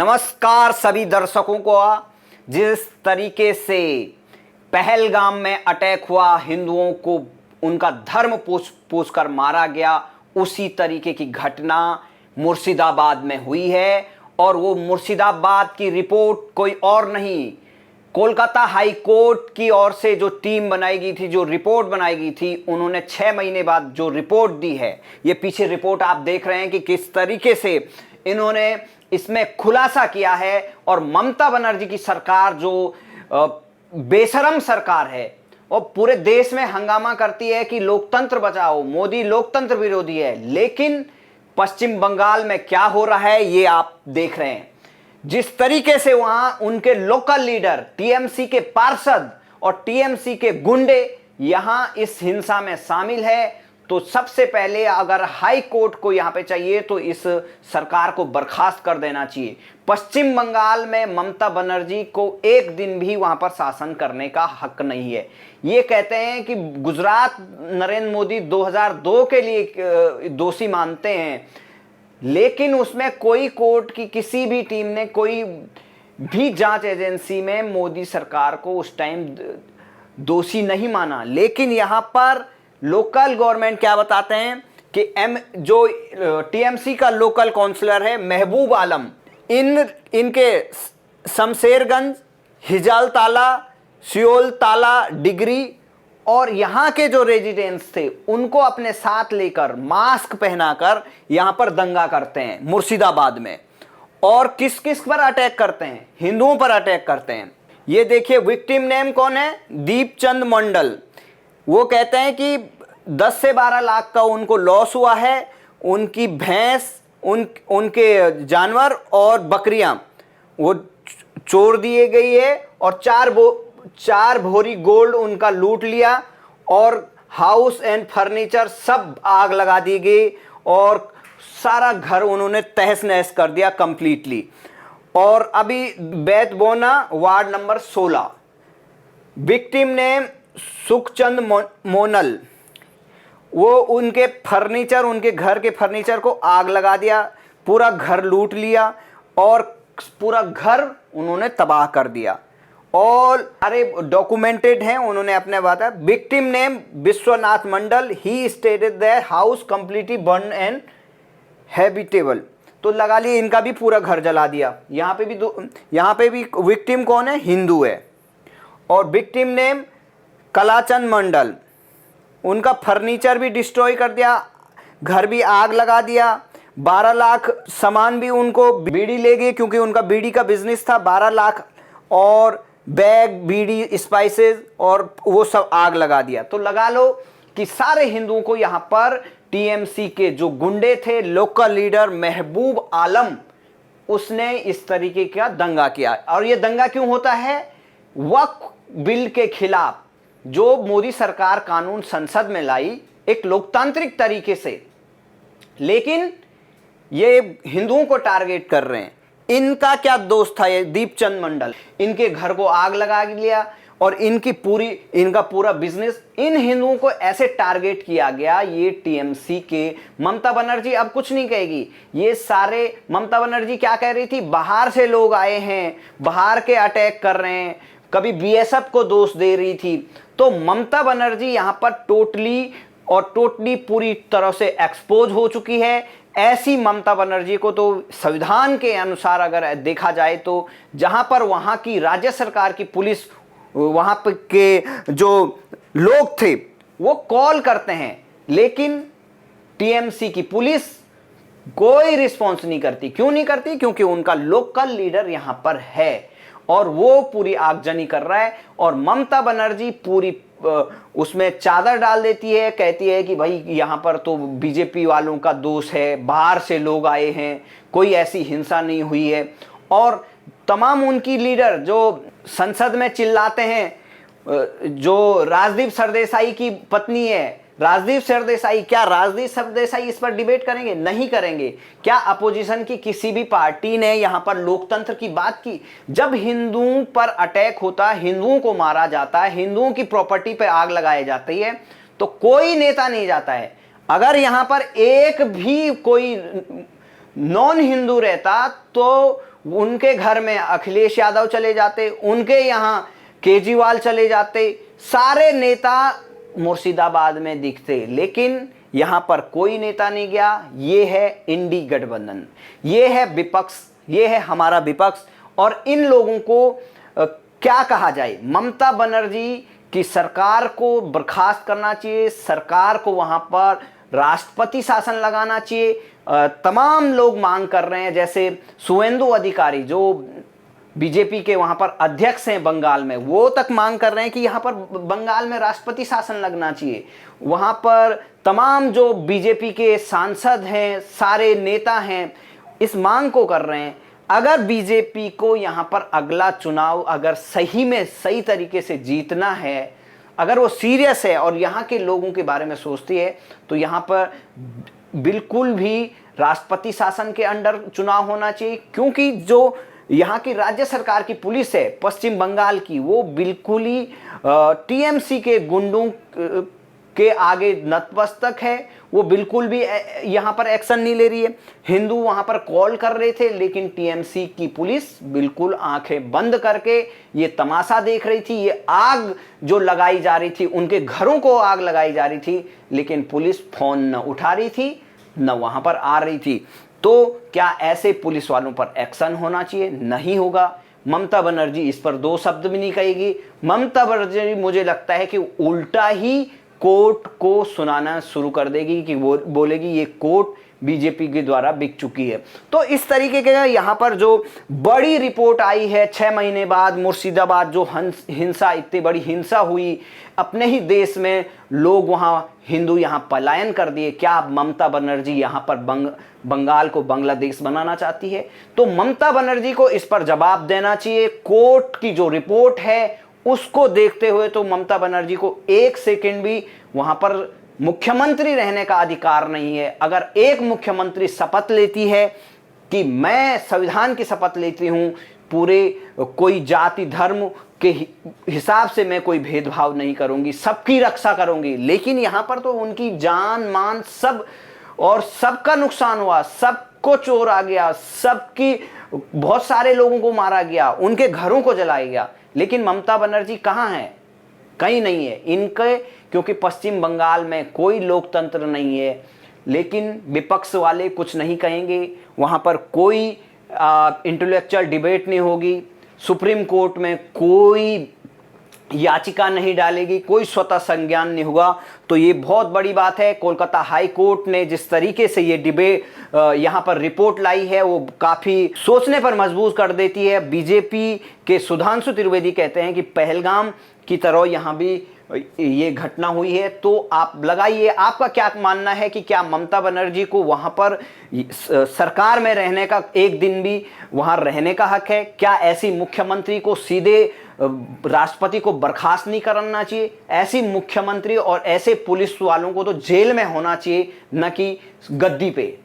नमस्कार सभी दर्शकों को। जिस तरीके से पहलगाम में अटैक हुआ, हिंदुओं को उनका धर्म पूछ कर मारा गया, उसी तरीके की घटना मुर्शिदाबाद में हुई है। और वो मुर्शिदाबाद की रिपोर्ट कोई और नहीं, कोलकाता हाई कोर्ट की ओर से जो टीम बनाई गई थी, जो रिपोर्ट बनाई गई थी, उन्होंने 6 महीने बाद जो रिपोर्ट दी है, ये पीछे रिपोर्ट आप देख रहे हैं कि किस तरीके से इन्होंने इसमें खुलासा किया है। और ममता बनर्जी की सरकार जो बेशरम सरकार है और पूरे देश में हंगामा करती है कि लोकतंत्र बचाओ, मोदी लोकतंत्र विरोधी है, लेकिन पश्चिम बंगाल में क्या हो रहा है ये आप देख रहे हैं। जिस तरीके से वहां उनके लोकल लीडर, टीएमसी के पार्षद और टीएमसी के गुंडे यहां इस हिंसा में शामिल है, तो सबसे पहले अगर हाई कोर्ट को यहां पे चाहिए तो इस सरकार को बर्खास्त कर देना चाहिए। पश्चिम बंगाल में ममता बनर्जी को एक दिन भी वहां पर शासन करने का हक नहीं है। ये कहते हैं कि गुजरात नरेंद्र मोदी 2002 के लिए दोषी मानते हैं, लेकिन उसमें कोई कोर्ट की किसी भी टीम ने, कोई भी जांच एजेंसी में मोदी सरकार को उस टाइम दोषी नहीं माना। लेकिन यहां पर लोकल गवर्नमेंट क्या बताते हैं कि जो टीएमसी का लोकल काउंसलर है महबूब आलम, इनके शमशेरगंज, हिजालताला, सियोलताला, डिग्री और यहाँ के जो रेजिडेंट्स थे उनको अपने साथ लेकर मास्क पहनाकर यहाँ पर दंगा करते हैं मुर्शिदाबाद में। और किस किस पर अटैक करते हैं? हिंदुओं पर अटैक करते हैं। ये देखिए, विक्टिम नेम कौन है? दीपचंद मंडल। वो कहते हैं कि 10 से 12 लाख का उनको लॉस हुआ है। उनकी भैंस, उनके जानवर और बकरियां वो चोर दिए गई है और 4 भोरी गोल्ड उनका लूट लिया और हाउस एंड फर्नीचर सब आग लगा दी गई और सारा घर उन्होंने तहस नहस कर दिया कंप्लीटली। और अभी Baitbona ward number 16, victim name Sukhchand Monal, वो उनके फर्नीचर, उनके घर के फर्नीचर को आग लगा दिया, पूरा घर लूट लिया और पूरा घर उन्होंने तबाह कर दिया। और अरे डॉक्यूमेंटेड हैं, उन्होंने अपने बताया। Victim name Vishwanath Mandal, he stated that house completely burn and habitable. तो लगा लिए इनका भी पूरा घर जला दिया। यहाँ पे भी विक्टिम कौन है? हिंदू है। और विक्टिम नेम कलाचंद मंडल, उनका फर्नीचर भी डिस्ट्रॉय कर दिया, घर भी आग लगा दिया। 12 लाख सामान भी उनको, बीड़ी ले गए क्योंकि उनका बीड़ी का बिजनेस था। 12 लाख और बैग, बीड़ी, स्पाइसेस और वो सब आग लगा दिया। तो लगा लो कि सारे हिंदुओं को यहाँ पर टीएमसी के जो गुंडे थे, लोकल लीडर महबूब आलम, उसने इस तरीके का दंगा किया। और ये दंगा क्यों होता है? वक्फ बिल के खिलाफ जो मोदी सरकार कानून संसद में लाई एक लोकतांत्रिक तरीके से, लेकिन ये हिंदुओं को टारगेट कर रहे हैं। इनका क्या दोष था? ये दीपचंद मंडल, इनके घर को आग लगा लिया और इनका पूरा बिजनेस, इन हिंदुओं को ऐसे टारगेट किया गया। ये टीएमसी के ममता बनर्जी अब कुछ नहीं कहेगी। ये सारे ममता बनर्जी क्या कह रही थी? बाहर से लोग आए हैं, बाहर के अटैक कर रहे हैं, कभी बीएसएफ को दोष दे रही थी। तो ममता बनर्जी यहां पर टोटली पूरी तरह से एक्सपोज हो चुकी है। ऐसी ममता बनर्जी को तो संविधान के अनुसार अगर देखा जाए तो जहां पर वहां की राज्य सरकार की पुलिस, वहां पर के जो लोग थे वो कॉल करते हैं, लेकिन टीएमसी की पुलिस कोई रिस्पॉन्स नहीं करती। क्यों नहीं करती? क्योंकि उनका लोकल लीडर यहां पर है और वो पूरी आगजनी कर रहा है। और ममता बनर्जी पूरी उसमें चादर डाल देती है, कहती है कि भाई यहाँ पर तो बीजेपी वालों का दोष है, बाहर से लोग आए हैं, कोई ऐसी हिंसा नहीं हुई है। और तमाम उनकी लीडर जो संसद में चिल्लाते हैं, जो राजदीप सरदेसाई की पत्नी है, राजदीप सरदेसाई, क्या राजदीप सरदेसाई इस पर डिबेट करेंगे? नहीं करेंगे। क्या अपोजिशन की किसी भी पार्टी ने यहां पर लोकतंत्र की बात की? जब हिंदुओं पर अटैक होता है, हिंदुओं को मारा जाता है, हिंदुओं की प्रॉपर्टी पर आग लगाई जाती है, तो कोई नेता नहीं जाता है। अगर यहां पर एक भी कोई नॉन हिंदू रहता तो उनके घर में अखिलेश यादव चले जाते, उनके यहाँ केजरीवाल चले जाते, सारे नेता मुर्शिदाबाद में दिखते, लेकिन यहाँ पर कोई नेता नहीं गया। ये है इंडी गठबंधन, ये है विपक्ष, ये है हमारा विपक्ष। और इन लोगों को क्या कहा जाए, ममता बनर्जी की सरकार को बर्खास्त करना चाहिए, सरकार को वहाँ पर राष्ट्रपति शासन लगाना चाहिए। तमाम लोग मांग कर रहे हैं, जैसे शुवेंदु अधिकारी जो बीजेपी के वहाँ पर अध्यक्ष हैं बंगाल में, वो तक मांग कर रहे हैं कि यहाँ पर बंगाल में राष्ट्रपति शासन लगना चाहिए। वहाँ पर तमाम जो बीजेपी के सांसद हैं, सारे नेता हैं, इस मांग को कर रहे हैं। अगर बीजेपी को यहाँ पर अगला चुनाव अगर सही में सही तरीके से जीतना है, अगर वो सीरियस है और यहाँ के लोगों के बारे में सोचती है, तो यहाँ पर बिल्कुल भी राष्ट्रपति शासन के अंडर चुनाव होना चाहिए। क्योंकि जो यहाँ की राज्य सरकार की पुलिस है पश्चिम बंगाल की, वो बिल्कुल ही टीएमसी के गुंडों के आगे नतमस्तक है, वो बिल्कुल भी यहाँ पर एक्शन नहीं ले रही है। हिंदू वहाँ पर कॉल कर रहे थे, लेकिन टीएमसी की पुलिस बिल्कुल आंखें बंद करके ये तमाशा देख रही थी। ये आग जो लगाई जा रही थी, उनके घरों को आग लगाई जा रही थी, लेकिन पुलिस फोन न उठा रही थी, न वहाँ पर आ रही थी। तो क्या ऐसे पुलिस वालों पर एक्शन होना चाहिए? नहीं होगा। ममता बनर्जी इस पर दो शब्द भी नहीं कहेगी। ममता बनर्जी मुझे लगता है कि उल्टा ही कोर्ट को सुनाना शुरू कर देगी, कि वो बोलेगी ये कोर्ट बीजेपी के द्वारा बिक चुकी है। तो इस तरीके के यहाँ पर जो बड़ी रिपोर्ट आई है 6 महीने बाद, मुर्शिदाबाद जो हिंसा, इतनी बड़ी हिंसा हुई अपने ही देश में, लोग वहाँ हिंदू यहाँ पलायन कर दिए। क्या ममता बनर्जी यहाँ पर बंगाल को बांग्लादेश बनाना चाहती है? तो ममता बनर्जी को इस पर जवाब देना चाहिए। कोर्ट की जो रिपोर्ट है उसको देखते हुए तो ममता बनर्जी को 1 सेकंड भी वहां पर मुख्यमंत्री रहने का अधिकार नहीं है। अगर एक मुख्यमंत्री शपथ लेती है कि मैं संविधान की शपथ लेती हूं, पूरे कोई जाति धर्म के हिसाब से मैं कोई भेदभाव नहीं करूंगी, सबकी रक्षा करूंगी, लेकिन यहां पर तो उनकी जान मान सब और सबका नुकसान हुआ, सबको चोर आ गया, सबकी बहुत सारे लोगों को मारा गया, उनके घरों को जलाया गया। लेकिन ममता बनर्जी कहाँ है? कहीं नहीं है इनके, क्योंकि पश्चिम बंगाल में कोई लोकतंत्र नहीं है। लेकिन विपक्ष वाले कुछ नहीं कहेंगे, वहाँ पर कोई इंटेलेक्चुअल डिबेट नहीं होगी, सुप्रीम कोर्ट में कोई याचिका नहीं डालेगी, कोई स्वतः संज्ञान नहीं होगा। तो ये बहुत बड़ी बात है। कोलकाता हाई कोर्ट ने जिस तरीके से ये डिबेट यहाँ पर रिपोर्ट लाई है, वो काफ़ी सोचने पर मजबूर कर देती है। बीजेपी के सुधांशु त्रिवेदी कहते हैं कि पहलगाम की तरह यहाँ भी ये घटना हुई है। तो आप लगाइए, आपका क्या मानना है कि क्या ममता बनर्जी को वहाँ पर सरकार में रहने का एक दिन भी वहाँ रहने का हक है? क्या ऐसी मुख्यमंत्री को सीधे राष्ट्रपति को बर्खास्त नहीं करना चाहिए? ऐसी मुख्यमंत्री और ऐसे पुलिस वालों को तो जेल में होना चाहिए, न कि गद्दी पे।